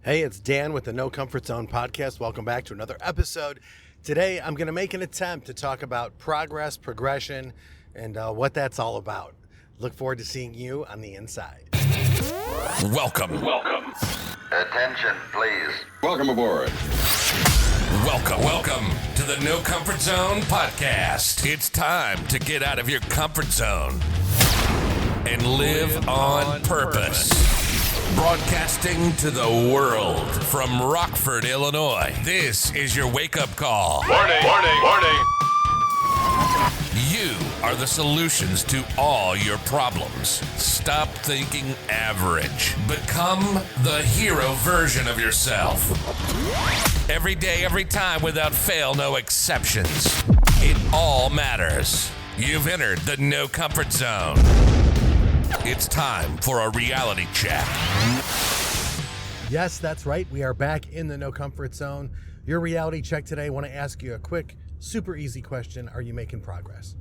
Hey, it's Dan with the No Comfort Zone podcast. Welcome back to another episode. Today, I'm going to make an attempt to talk about progress, progression, and what that's all about. Look forward to seeing you on the inside. Welcome. Attention, please. Welcome aboard. Welcome to the No Comfort Zone podcast. It's time to get out of your comfort zone and live on purpose. Broadcasting to the world from Rockford, Illinois. This is your wake-up call. Warning. You are the solutions to all your problems. Stop thinking average. Become the hero version of yourself. Every day, every time, without fail, no exceptions. It all matters. You've entered the No Comfort Zone. It's time for a reality check. Yes, that's right. We are back in the No Comfort Zone. Your reality check today. I want to ask you a quick, super easy question. Are you making progress?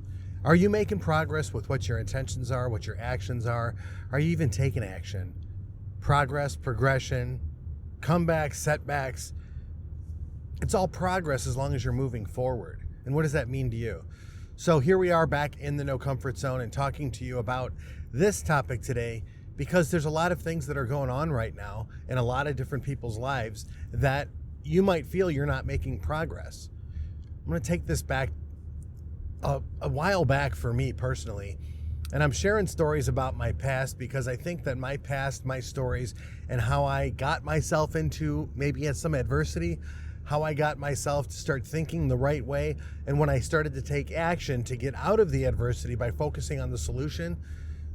Are you making progress with what your intentions are, what your actions are? Are you even taking action? Progress, progression, comebacks, setbacks. It's all progress as long as you're moving forward. And what does that mean to you? So here we are back in the No Comfort Zone and talking to you about this topic today because there's a lot of things that are going on right now in a lot of different people's lives that you might feel you're not making progress. I'm going to take this back a while back for me personally, and I'm sharing stories about my past because I think that my past, my stories, and how I got myself into maybe some adversity, how I got myself to start thinking the right way, and when I started to take action to get out of the adversity by focusing on the solution,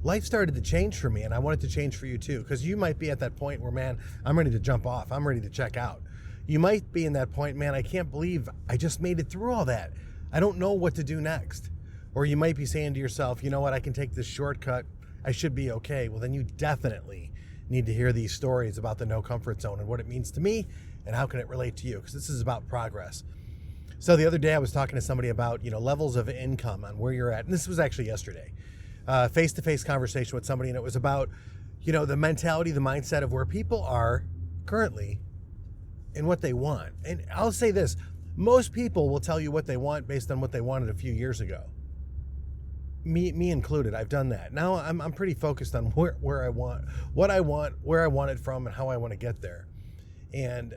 life started to change for me, and I want it to change for you too, because you might be at that point where, man, I'm ready to jump off. I'm ready to check out. You might be in that point, man, I can't believe I just made it through all that. I don't know what to do next. Or you might be saying to yourself, you know what, I can take this shortcut. I should be okay. Well, then you definitely need to hear these stories about the No Comfort Zone and what it means to me and how can it relate to you, because this is about progress. So the other day I was talking to somebody about, levels of income on where you're at. And this was actually yesterday. Face-to-face conversation with somebody, and it was about, the mentality, the mindset of where people are currently and what they want. And I'll say this, most people will tell you what they want based on what they wanted a few years ago. Me included, I've done that. Now I'm pretty focused on where I want, what I want, where I want it from, and how I want to get there. And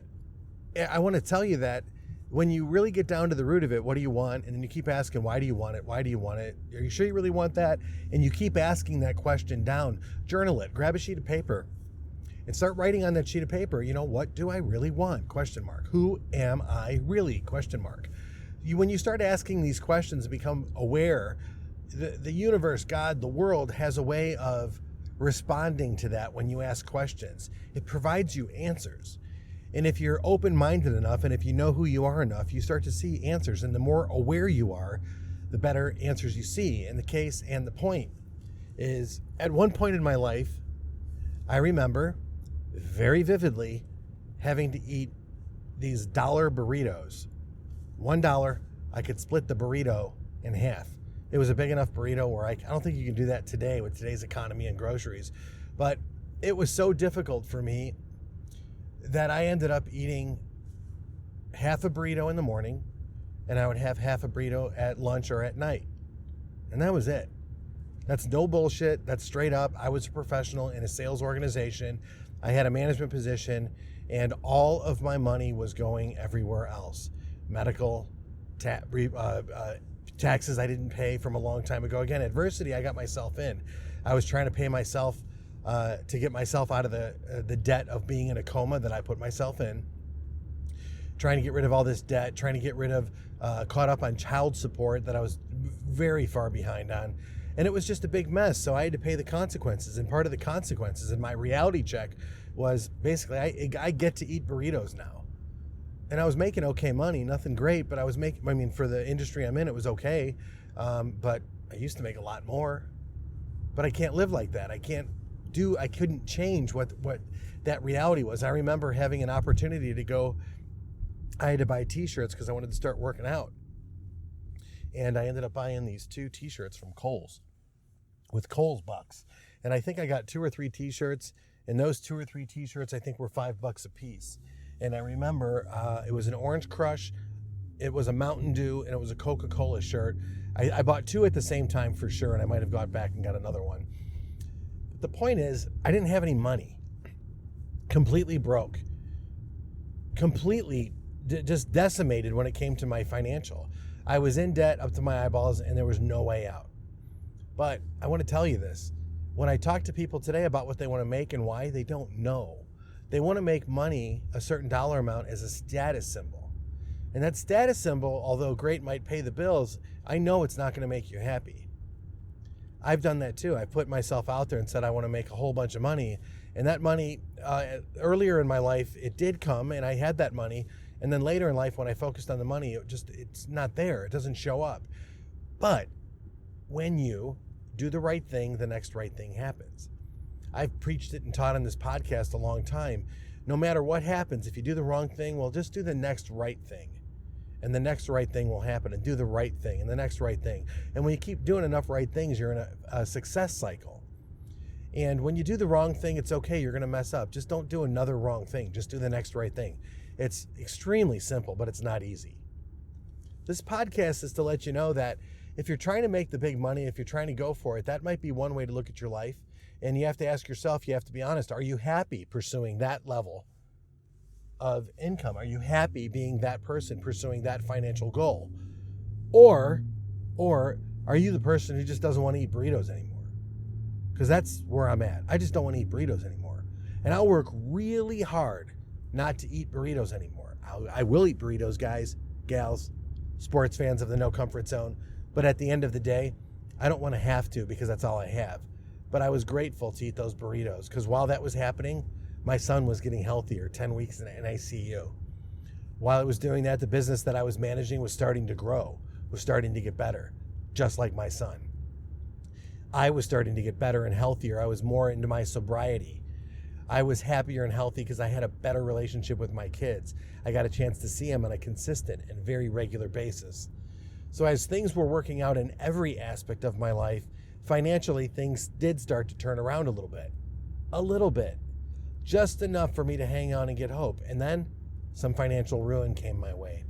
I want to tell you that when you really get down to the root of it, what do you want? And then you keep asking, why do you want it? Why do you want it? Are you sure you really want that? And you keep asking that question down. Journal it. Grab a sheet of paper and start writing on that sheet of paper. What do I really want? ? Who am I really ? When you start asking these questions and become aware, the universe, God, the world has a way of responding to that when you ask questions. It provides you answers. And if you're open-minded enough, and if you know who you are enough, you start to see answers. And the more aware you are, the better answers you see. And the case and the point is, at one point in my life, I remember very vividly having to eat these $1 burritos. $1, I could split the burrito in half. It was a big enough burrito where I don't think you can do that today with today's economy and groceries. But it was so difficult for me that I ended up eating half a burrito in the morning, and I would have half a burrito at lunch or at night. And that was it. That's no bullshit. That's straight up. I was a professional in a sales organization. I had a management position, and all of my money was going everywhere else. Medical, taxes I didn't pay from a long time ago. Again, adversity I got myself in. I was trying to pay myself to get myself out of the debt of being in a coma that I put myself in. Trying to get rid of all this debt, trying to get rid of, caught up on child support that I was very far behind on. And it was just a big mess, so I had to pay the consequences. And part of the consequences in my reality check was basically I get to eat burritos now. And I was making okay money, nothing great, but I was making, for the industry I'm in, it was okay. But I used to make a lot more. But I can't live like that. I couldn't change what that reality was. I remember having an opportunity to go, I had to buy t-shirts because I wanted to start working out. And I ended up buying these 2 t-shirts from Kohl's with Kohl's bucks. And I think I got 2 or 3 t-shirts, And those 2 or 3 t-shirts, I think, were $5 a piece. And I remember it was an Orange Crush, it was a Mountain Dew, and it was a Coca-Cola shirt. I bought 2 at the same time for sure, and I might have gone back and got another one. But the point is, I didn't have any money. Completely broke. Completely just decimated when it came to my financial. I was in debt up to my eyeballs, and there was no way out. But I want to tell you this. When I talk to people today about what they want to make and why, they don't know. They want to make money, a certain dollar amount, as a status symbol. And that status symbol, although great, might pay the bills, I know it's not going to make you happy. I've done that too. I put myself out there and said I want to make a whole bunch of money. And that money, earlier in my life, it did come and I had that money. And then later in life, when I focused on the money, it's not there. It doesn't show up. But when you do the right thing, the next right thing happens. I've preached it and taught on this podcast a long time. No matter what happens, if you do the wrong thing, well, just do the next right thing. And the next right thing will happen, and do the right thing and the next right thing. And when you keep doing enough right things, you're in a success cycle. And when you do the wrong thing, it's okay. You're going to mess up. Just don't do another wrong thing. Just do the next right thing. It's extremely simple, but it's not easy. This podcast is to let you know that if you're trying to make the big money, if you're trying to go for it, that might be one way to look at your life. And you have to ask yourself, you have to be honest, are you happy pursuing that level of income? Are you happy being that person pursuing that financial goal? Or are you the person who just doesn't want to eat burritos anymore? Because that's where I'm at. I just don't want to eat burritos anymore. And I'll work really hard not to eat burritos anymore. I will eat burritos, guys, gals, sports fans of the No Comfort Zone. But at the end of the day, I don't want to have to because that's all I have. But I was grateful to eat those burritos because while that was happening, my son was getting healthier, 10 weeks in ICU. While it was doing that, the business that I was managing was starting to grow, was starting to get better, just like my son. I was starting to get better and healthier. I was more into my sobriety. I was happier and healthy because I had a better relationship with my kids. I got a chance to see them on a consistent and very regular basis. So as things were working out in every aspect of my life, financially, things did start to turn around a little bit, just enough for me to hang on and get hope. And then some financial ruin came my way.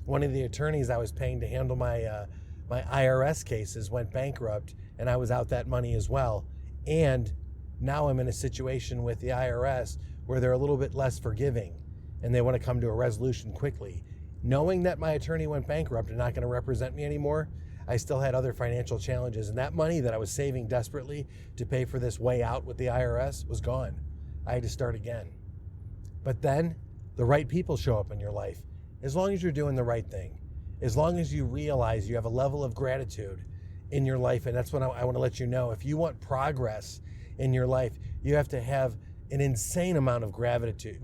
One of the attorneys I was paying to handle my IRS cases went bankrupt, and I was out that money as well. And now I'm in a situation with the IRS where they're a little bit less forgiving, and they want to come to a resolution quickly. Knowing that my attorney went bankrupt and not going to represent me anymore, I still had other financial challenges, and that money that I was saving desperately to pay for this way out with the IRS was gone. I had to start again. But then the right people show up in your life. As long as you're doing the right thing, as long as you realize you have a level of gratitude in your life, and that's what I want to let you know. If you want progress in your life, you have to have an insane amount of gratitude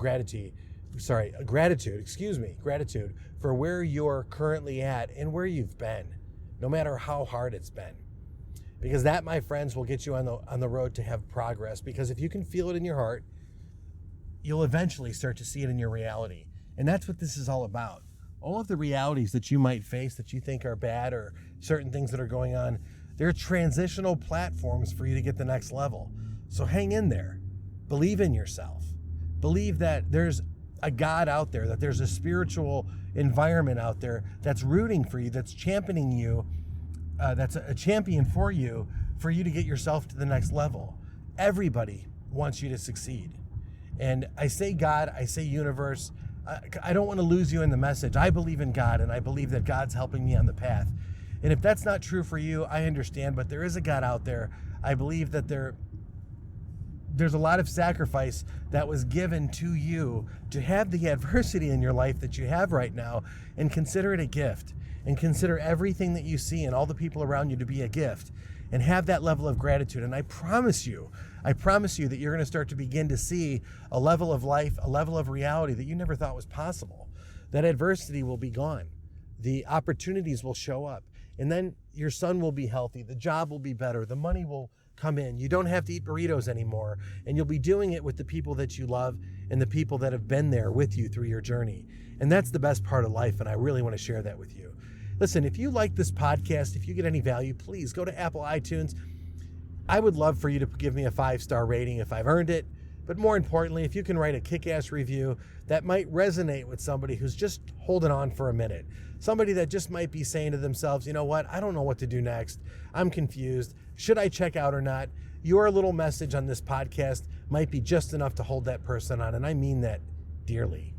for where you're currently at and where you've been, no matter how hard it's been. Because that, my friends, will get you on the road to have progress. Because if you can feel it in your heart, you'll eventually start to see it in your reality. And that's what this is all about. All of the realities that you might face that you think are bad, or certain things that are going on, they're transitional platforms for you to get the next level. So hang in there. Believe in yourself. Believe that there's a God out there, that there's a spiritual environment out there that's rooting for you, that's championing you, that's a champion for you to get yourself to the next level. Everybody wants you to succeed. And I say God, I say universe. I don't want to lose you in the message. I believe in God, and I believe that God's helping me on the path. And if that's not true for you, I understand, but there is a God out there. I believe that there's a lot of sacrifice that was given to you to have the adversity in your life that you have right now, and consider it a gift, and consider everything that you see and all the people around you to be a gift, and have that level of gratitude. And I promise you that you're going to start to begin to see a level of life, a level of reality that you never thought was possible. That adversity will be gone. The opportunities will show up, and then your son will be healthy, the job will be better, the money will come in. You don't have to eat burritos anymore, and you'll be doing it with the people that you love and the people that have been there with you through your journey. And that's the best part of life, and I really want to share that with you. Listen, if you like this podcast, if you get any value, please go to Apple iTunes. I would love for you to give me a 5-star rating if I've earned it. But more importantly, if you can write a kick-ass review that might resonate with somebody who's just holding on for a minute, somebody that just might be saying to themselves, you know what, I don't know what to do next. I'm confused. Should I check out or not? Your little message on this podcast might be just enough to hold that person on, and I mean that dearly.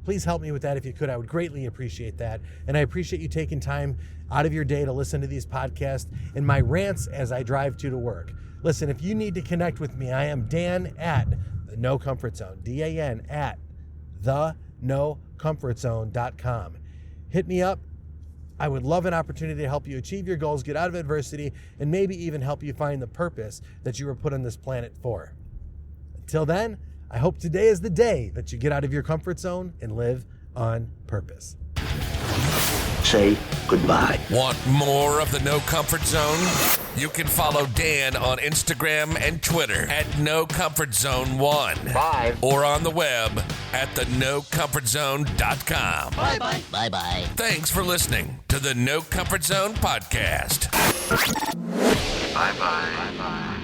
Please help me with that if you could. I would greatly appreciate that. And I appreciate you taking time out of your day to listen to these podcasts and my rants as I drive to work. Listen, if you need to connect with me, I am Dan at the No Comfort Zone, DAN at thenocomfortzone.com. Hit me up. I would love an opportunity to help you achieve your goals, get out of adversity, and maybe even help you find the purpose that you were put on this planet for. Until then, I hope today is the day that you get out of your comfort zone and live on purpose. Say goodbye. Want more of the No Comfort Zone? You can follow Dan on Instagram and Twitter at No Comfort Zone 1. Bye. Or on the web at thenocomfortzone.com. Bye-bye. Bye-bye. Thanks for listening to the No Comfort Zone podcast. Bye-bye. Bye-bye.